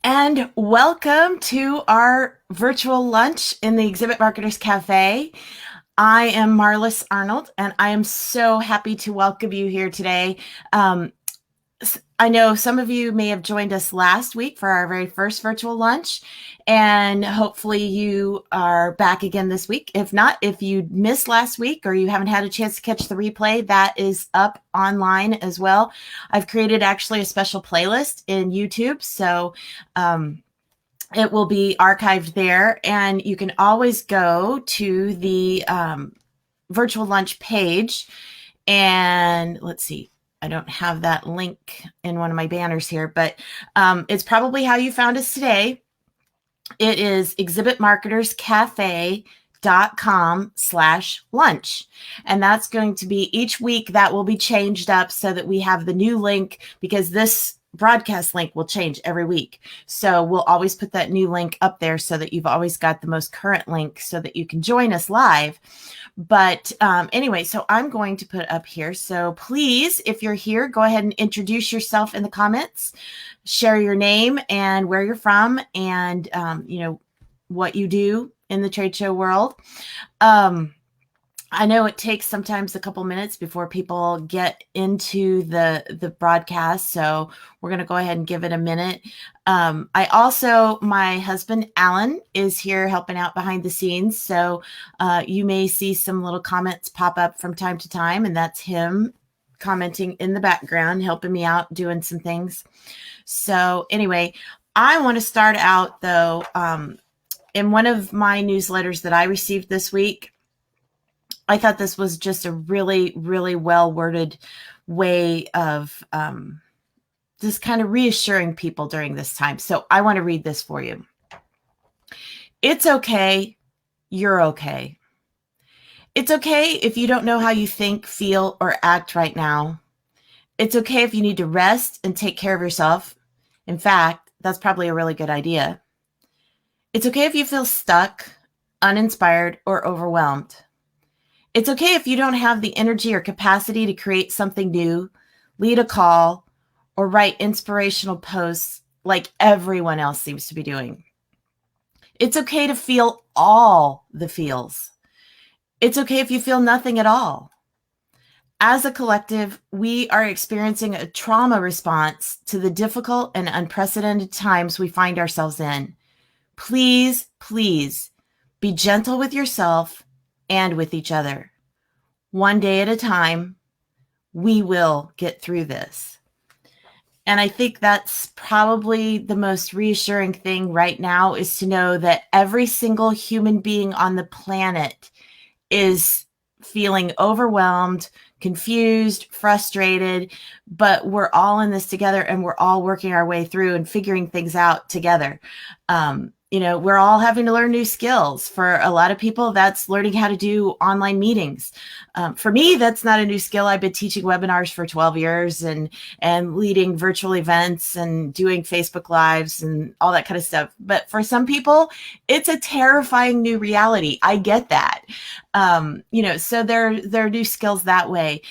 And welcome to our virtual lunch in the Exhibit Marketers Cafe. I am Marlis Arnold, and I am so happy to welcome you here today. Um, I know some of you may have joined us last week for our very first virtual lunch, and hopefully you are back again this week. If not, if you missed last week or you haven't had a chance to catch the replay, that is up online as well. I've created actually a special playlist in YouTube, so it will be archived there, and you can always go to the virtual lunch page. And let's see, I don't have that link in one of my banners here, but it's probably how you found us today. It is exhibitmarketerscafe.com/lunch. And that's going to be each week that will be changed up so that we have the new link, because this broadcast link will change every week. So we'll always put that new link up there so that you've always got the most current link so that you can join us live. But anyway, so I'm going to put up here. So please, if you're here, go ahead and introduce yourself in the comments, share your name and where you're from, and what you do in the trade show world. I know it takes sometimes a couple minutes before people get into the broadcast, so we're going to go ahead and give it a minute. My husband, Alan, is here helping out behind the scenes, so you may see some little comments pop up from time to time, and that's him commenting in the background, helping me out, doing some things. So anyway, I want to start out, though, in one of my newsletters that I received this week. I thought this was just a really, really well-worded way of just kind of reassuring people during this time. So I want to read this for you. It's okay. You're okay. It's okay if you don't know how you think, feel, or act right now. It's okay if you need to rest and take care of yourself. In fact, that's probably a really good idea. It's okay if you feel stuck, uninspired, or overwhelmed. It's okay if you don't have the energy or capacity to create something new, lead a call, or write inspirational posts like everyone else seems to be doing. It's okay to feel all the feels. It's okay if you feel nothing at all. As a collective, we are experiencing a trauma response to the difficult and unprecedented times we find ourselves in. Please, please be gentle with yourself and with each other. One day at a time, we will get through this. And I think that's probably the most reassuring thing right now, is to know that every single human being on the planet is feeling overwhelmed, confused, frustrated, but we're all in this together, and we're all working our way through and figuring things out together. We're all having to learn new skills. For a lot of people, that's learning how to do online meetings. For me, that's not a new skill. I've been teaching webinars for 12 years and leading virtual events and doing Facebook Lives and all that kind of stuff. But for some people, it's a terrifying new reality. I get that. So there are new skills that way.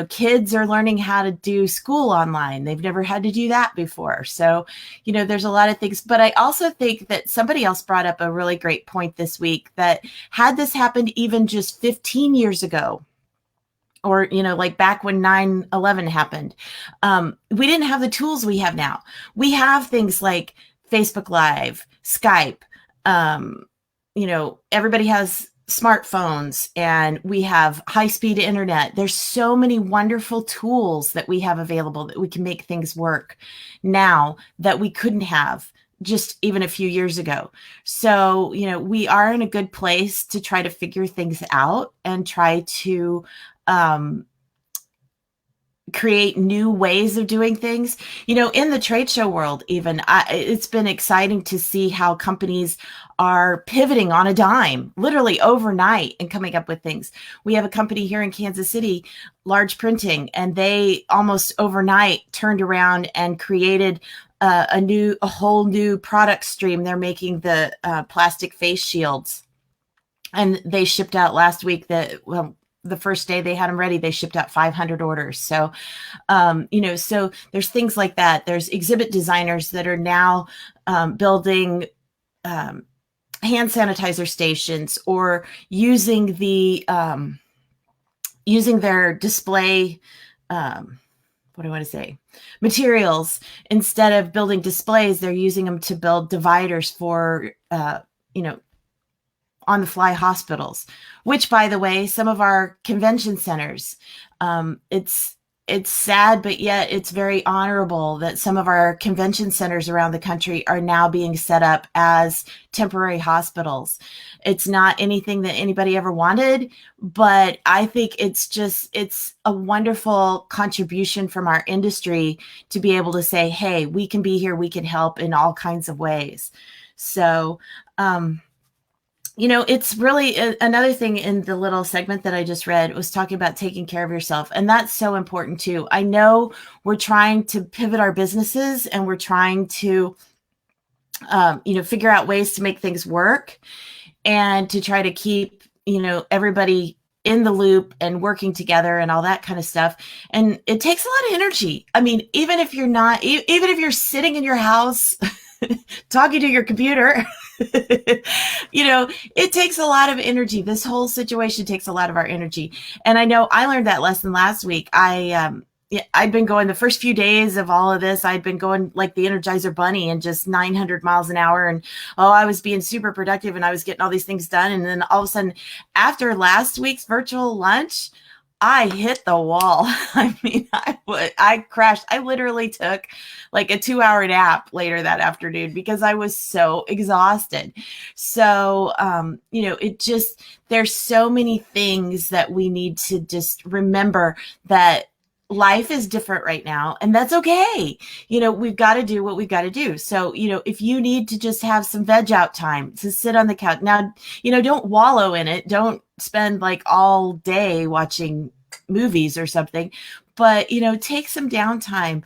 Kids are learning how to do school online. They've never had to do that before. So, there's a lot of things. But I also think that somebody else brought up a really great point this week, that had this happened even just 15 years ago, or, like back when 9/11 happened, we didn't have the tools we have now. We have things like Facebook Live, Skype, everybody has smartphones, and we have high-speed internet. There's so many wonderful tools that we have available that we can make things work now that we couldn't have just even a few years ago. So, we are in a good place to try to figure things out and try to create new ways of doing things. In the trade show world, even, it's been exciting to see how companies are pivoting on a dime, literally overnight, and coming up with things. We have a company here in Kansas City, Large Printing, and they almost overnight turned around and created a whole new product stream. They're making the plastic face shields, and they shipped out last week the first day they had them ready, they shipped out 500 orders. So, so there's things like that. There's exhibit designers that are now building hand sanitizer stations, or using their display, what do I want to say, materials. Instead of building displays, they're using them to build dividers for on the fly hospitals, which, by the way, some of our convention centers, it's sad, but yet it's very honorable that some of our convention centers around the country are now being set up as temporary hospitals. It's not anything that anybody ever wanted, but I think it's a wonderful contribution from our industry to be able to say, hey, we can be here, we can help in all kinds of ways. So, it's really another thing in the little segment that I just read was talking about taking care of yourself. And that's so important too. I know we're trying to pivot our businesses, and we're trying to, figure out ways to make things work, and to try to keep, everybody in the loop and working together and all that kind of stuff. And it takes a lot of energy. I mean, even if you're sitting in your house talking to your computer, it takes a lot of energy. This whole situation takes a lot of our energy. And I know I learned that lesson last week. I'd been going the first few days of all of this. I'd been going like the Energizer Bunny and just 900 miles an hour. And, I was being super productive and I was getting all these things done. And then all of a sudden, after last week's virtual lunch, I hit the wall. I mean, I crashed. I literally took like a 2-hour nap later that afternoon because I was so exhausted. So, there's so many things that we need to just remember, that life is different right now, and that's okay. We've got to do what we've got to do. So, if you need to just have some veg out time, to sit on the couch now, don't wallow in it. Don't spend like all day watching movies or something, but, take some downtime.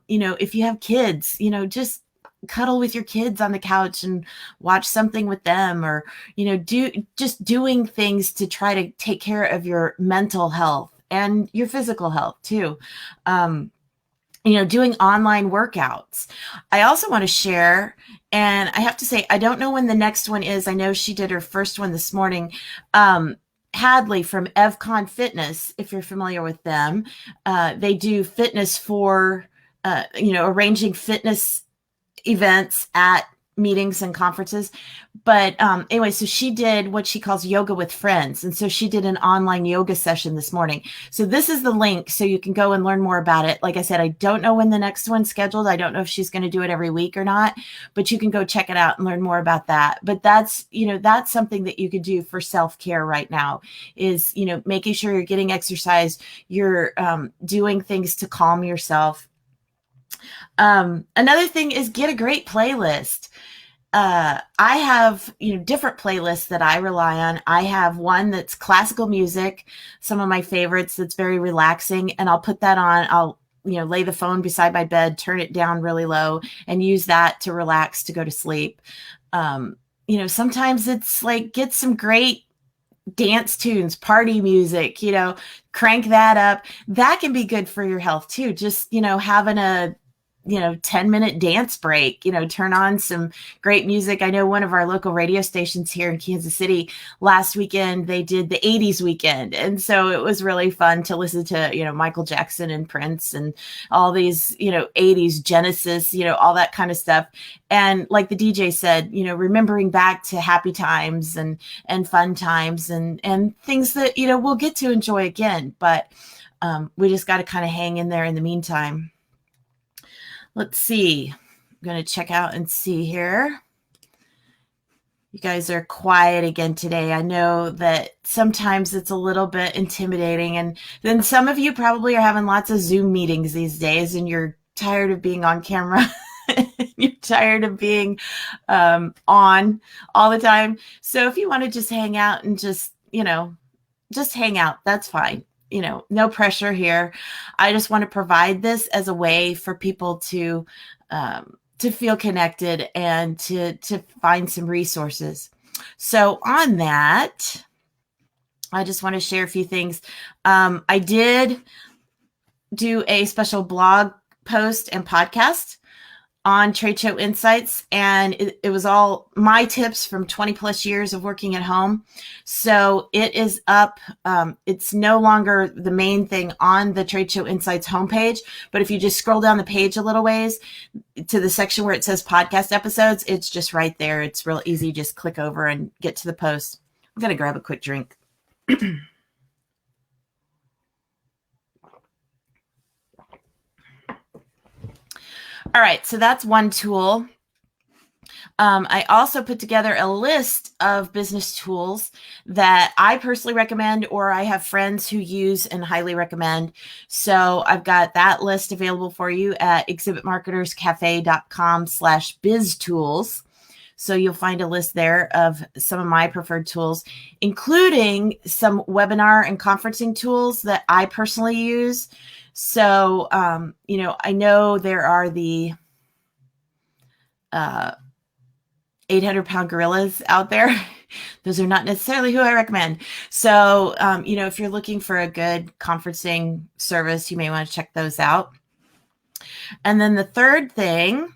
If you have kids, just cuddle with your kids on the couch and watch something with them, or, doing things to try to take care of your mental health and your physical health too. Doing online workouts. I also want to share, and I have to say, I don't know when the next one is. I know she did her first one this morning. Hadley from EvCon Fitness, if you're familiar with them, they do fitness for, arranging fitness events at meetings and conferences. But anyway, so she did what she calls yoga with friends. And so she did an online yoga session this morning. So this is the link so you can go and learn more about it. Like I said, I don't know when the next one's scheduled. I don't know if she's going to do it every week or not, but you can go check it out and learn more about that. But that's something that you could do for self-care right now, is, making sure you're getting exercise, you're doing things to calm yourself. Another thing is get a great playlist. I have, different playlists that I rely on. I have one that's classical music, some of my favorites, that's very relaxing, and I'll put that on. I'll, lay the phone beside my bed, turn it down really low, and use that to relax, to go to sleep. Sometimes it's like, get some great dance tunes, party music, crank that up. That can be good for your health too. Just, having a 10-minute dance break, turn on some great music. I know one of our local radio stations here in Kansas City last weekend, they did the 80s weekend. And so it was really fun to listen to, Michael Jackson and Prince and all these, 80s Genesis, all that kind of stuff. And like the DJ said, remembering back to happy times and fun times and things that, we'll get to enjoy again. But we just got to kind of hang in there in the meantime. Let's see. I'm going to check out and see here. You guys are quiet again today. I know that sometimes it's a little bit intimidating. And then some of you probably are having lots of Zoom meetings these days, and you're tired of being on camera. You're tired of being on all the time. So if you want to just hang out and just hang out, that's fine. No pressure here. I just want to provide this as a way for people to feel connected and to find some resources. So on that, I just want to share a few things. I did do a special blog post and podcast on Trade Show Insights, and it was all my tips from 20 plus years of working at home. So it is up. It's no longer the main thing on the Trade Show Insights homepage, but if you just scroll down the page a little ways to the section where it says podcast episodes, it's just right there. It's real easy. Just click over and get to the post. I'm going to grab a quick drink. All right, so that's one tool. I also put together a list of business tools that I personally recommend, or I have friends who use and highly recommend. So I've got that list available for you at exhibitmarketerscafe.com/biztools. So you'll find a list there of some of my preferred tools, including some webinar and conferencing tools that I personally use. So, I know there are the 800-pound gorillas out there. Those are not necessarily who I recommend. So, if you're looking for a good conferencing service, you may want to check those out. And then the third thing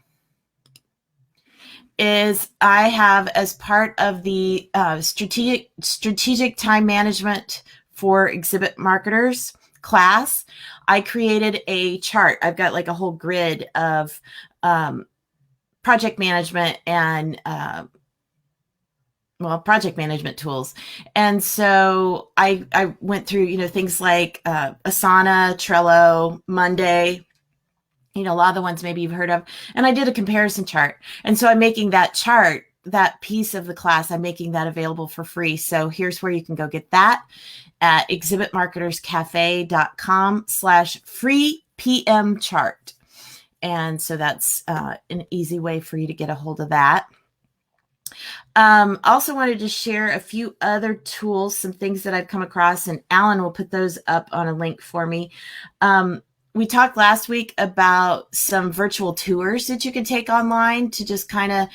is I have, as part of the strategic time management for exhibit marketers class, I created a chart. I've got like a whole grid of project management and project management tools. And so I went through, things like Asana, Trello, Monday, a lot of the ones maybe you've heard of. And I did a comparison chart. And so I'm making that chart, that piece of the class, I'm making that available for free. So here's where you can go get that at exhibitmarketerscafe.com/free PM chart. And so that's an easy way for you to get a hold of that. Also wanted to share a few other tools, some things that I've come across, and Alan will put those up on a link for me. We talked last week about some virtual tours that you can take online to just kind of,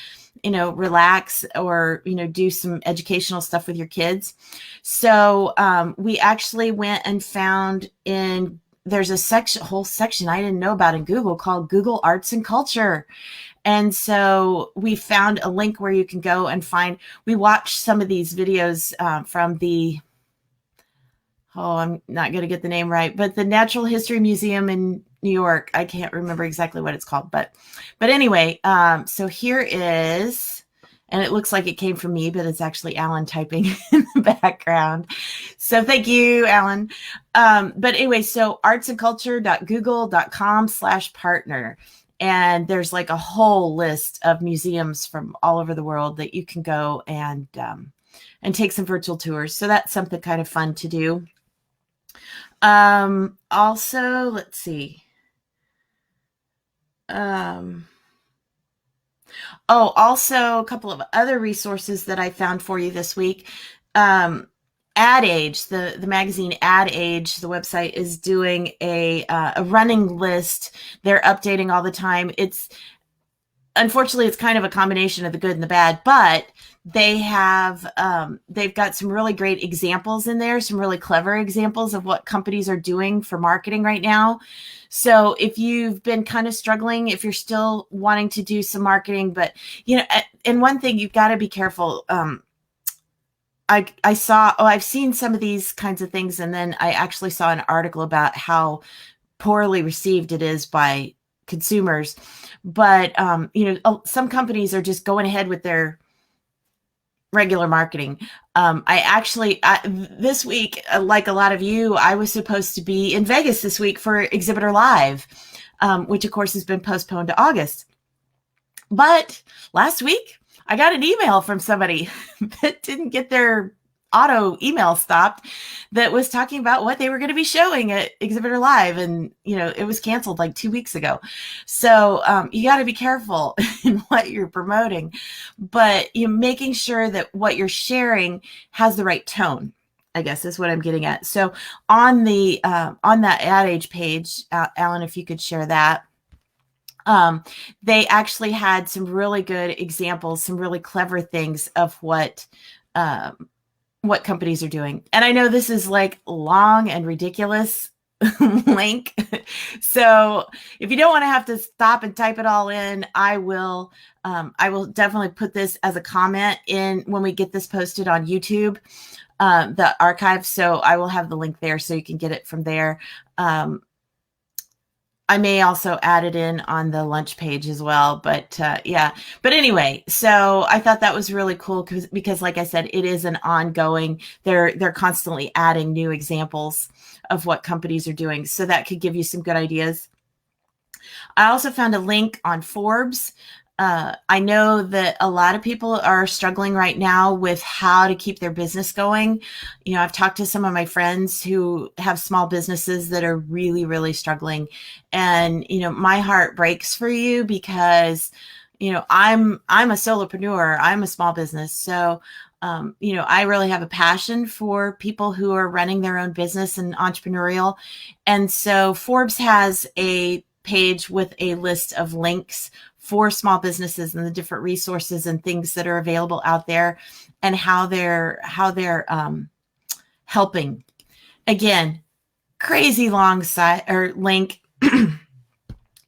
relax or, do some educational stuff with your kids. So we actually went and found there's a whole section I didn't know about in Google called Google Arts and Culture. And so we found a link where you can go and we watched some of these videos from I'm not going to get the name right, but the Natural History Museum in New York. I can't remember exactly what it's called, but anyway, so here is, and it looks like it came from me, but it's actually Alan typing in the background. So thank you, Alan. But anyway, so artsandculture.google.com/partner. And there's like a whole list of museums from all over the world that you can go and take some virtual tours. So that's something kind of fun to do. Also, let's see. Also a couple of other resources that I found for you this week. AdAge, the magazine AdAge, the website is doing a running list. They're updating all the time. Unfortunately, it's kind of a combination of the good and the bad, but they've got some really great examples in there, some really clever examples of what companies are doing for marketing right now. So if you've been kind of struggling, if you're still wanting to do some marketing, but, and one thing you've got to be careful. I've seen some of these kinds of things, and then I actually saw an article about how poorly received it is by consumers. But, some companies are just going ahead with their regular marketing. This week, like a lot of you, I was supposed to be in Vegas this week for Exhibitor Live, which of course has been postponed to August. But last week, I got an email from somebody that didn't get their auto email stopped that was talking about what they were going to be showing at Exhibitor Live. And, it was canceled like 2 weeks ago. So you got to be careful in what you're promoting, but you're making sure that what you're sharing has the right tone, I guess is what I'm getting at. So on that AdAge page, Alan, if you could share that. They actually had some really good examples, some really clever things of what what companies are doing. And I know this is like long and ridiculous link. So if you don't want to have to stop and type it all in, I will definitely put this as a comment in when we get this posted on YouTube, the archive. So I will have the link there so you can get it from there. I may also add it in on the lunch page as well, but yeah. But anyway, so I thought that was really cool because like I said, it is an ongoing, they're constantly adding new examples of what companies are doing. So that could give you some good ideas. I also found a link on Forbes. I know that a lot of people are struggling right now with how to keep their business going. You know, I've talked to some of my friends who have small businesses that are really, really struggling. And, you know, my heart breaks for you because, you know, I'm a solopreneur. I'm a small business. So, you know, I really have a passion for people who are running their own business and entrepreneurial. And so Forbes has a page with a list of links for small businesses and the different resources and things that are available out there and how they're helping. Again, crazy long site or link,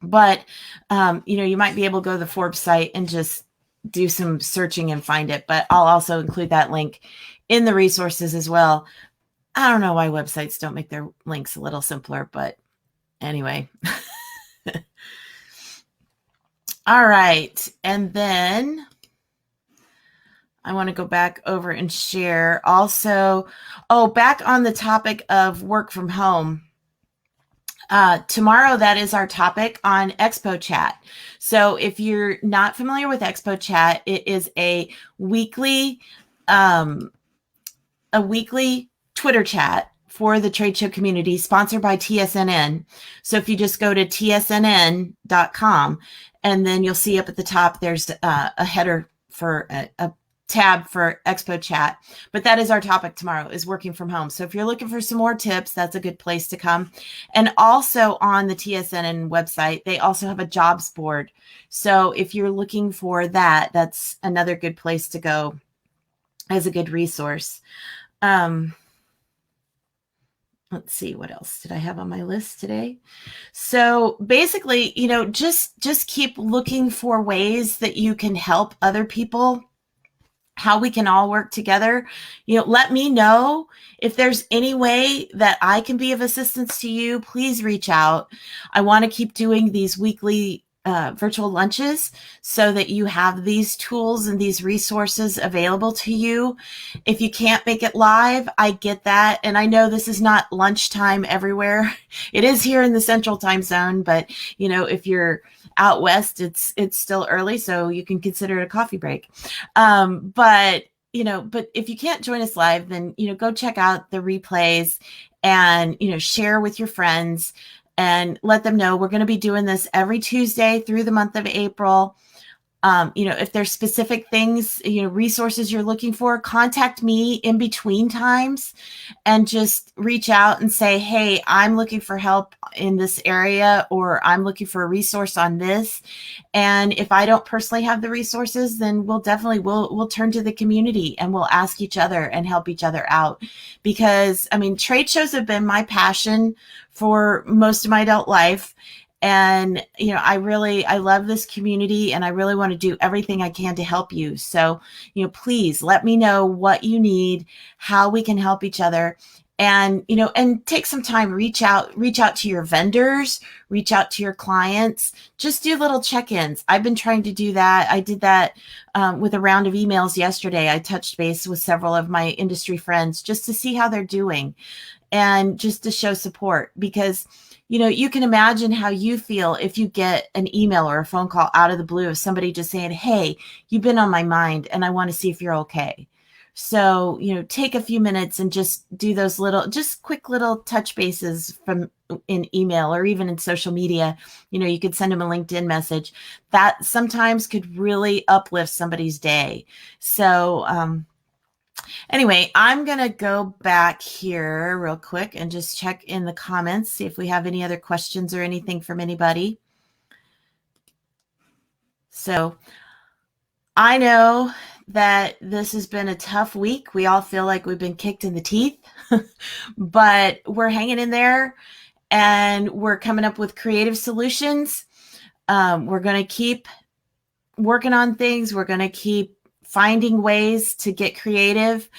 but you know, you might be able to go to the Forbes site and just do some searching and find it. But I'll also include that link in the resources as well. I don't know why websites don't make their links a little simpler, but anyway. All right. And then I want to go back over and share also. Oh, back on the topic of work from home. Tomorrow, that is our topic on Expo Chat. So if you're not familiar with Expo Chat, it is a weekly Twitter chat for the trade show community, sponsored by TSNN. So if you just go to tsnn.com, and then you'll see up at the top, there's a header for a tab for Expo Chat. But that is our topic tomorrow, is working from home. So if you're looking for some more tips, that's a good place to come. And also on the TSNN website, they also have a jobs board. So if you're looking for that, that's another good place to go as a good resource. Let's see, what else did I have on my list today? So basically, you know, just keep looking for ways that you can help other people, how we can all work together. You know, let me know if there's any way that I can be of assistance to you. Please reach out. I want to keep doing these weekly virtual lunches so that you have these tools and these resources available to you. If you can't make it live, I get that. And I know this is not lunchtime everywhere. It is here in the Central Time Zone, but you know, if you're out west, it's still early, so you can consider it a coffee break. But you know, but if you can't join us live, then you know, go check out the replays and you know, share with your friends and let them know we're going to be doing this every Tuesday through the month of April. You know, if there's specific things, you know, resources you're looking for, contact me in between times and just reach out and say, hey, I'm looking for help in this area, or I'm looking for a resource on this. And if I don't personally have the resources, then we'll turn to the community and we'll ask each other and help each other out. Because I mean, trade shows have been my passion for most of my adult life. And, you know, I love this community and I really want to do everything I can to help you. So, you know, please let me know what you need, how we can help each other. And, you know, and take some time, reach out to your vendors, reach out to your clients, just do little check-ins. I've been trying to do that. I did that with a round of emails yesterday. I touched base with several of my industry friends just to see how they're doing and just to show support, because you know, you can imagine how you feel if you get an email or a phone call out of the blue of somebody just saying, hey, you've been on my mind and I want to see if you're okay. So, you know, take a few minutes and just do those just quick little touch bases in email or even in social media. You know, you could send them a LinkedIn message that sometimes could really uplift somebody's day. So, anyway, I'm going to go back here real quick and just check in the comments, see if we have any other questions or anything from anybody. So I know that this has been a tough week. We all feel like we've been kicked in the teeth, but we're hanging in there and we're coming up with creative solutions. We're going to keep working on things. We're going to keep finding ways to get creative.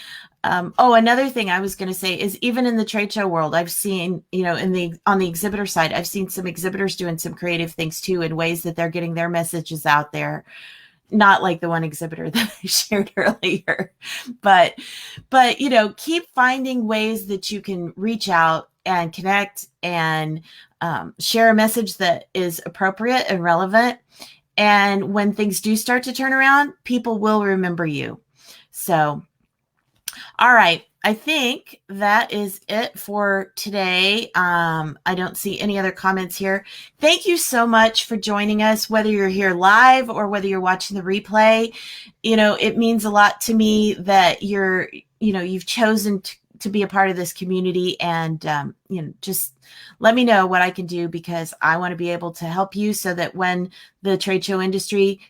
Another thing I was going to say is even in the trade show world, I've seen, on the exhibitor side, I've seen some exhibitors doing some creative things too, in ways that they're getting their messages out there. Not like the one exhibitor that I shared earlier, but, keep finding ways that you can reach out and connect and share a message that is appropriate and relevant. And when things do start to turn around, people will remember you. So, all right. I think that is it for today. I don't see any other comments here. Thank you so much for joining us, whether you're here live or whether you're watching the replay. It means a lot to me that you've chosen to be a part of this community, and just let me know what I can do, because I want to be able to help you so that when the trade show industry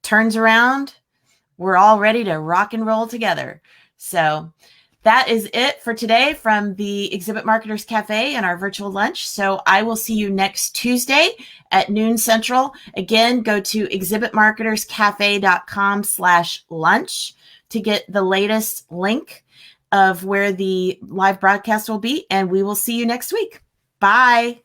turns around, we're all ready to rock and roll together. So that is it for today from the Exhibit Marketers Cafe and our virtual lunch. So I will see you next Tuesday at noon Central. Again, go to exhibitmarketerscafe.com/lunch to get the latest link of where the live broadcast will be. And we will see you next week. Bye.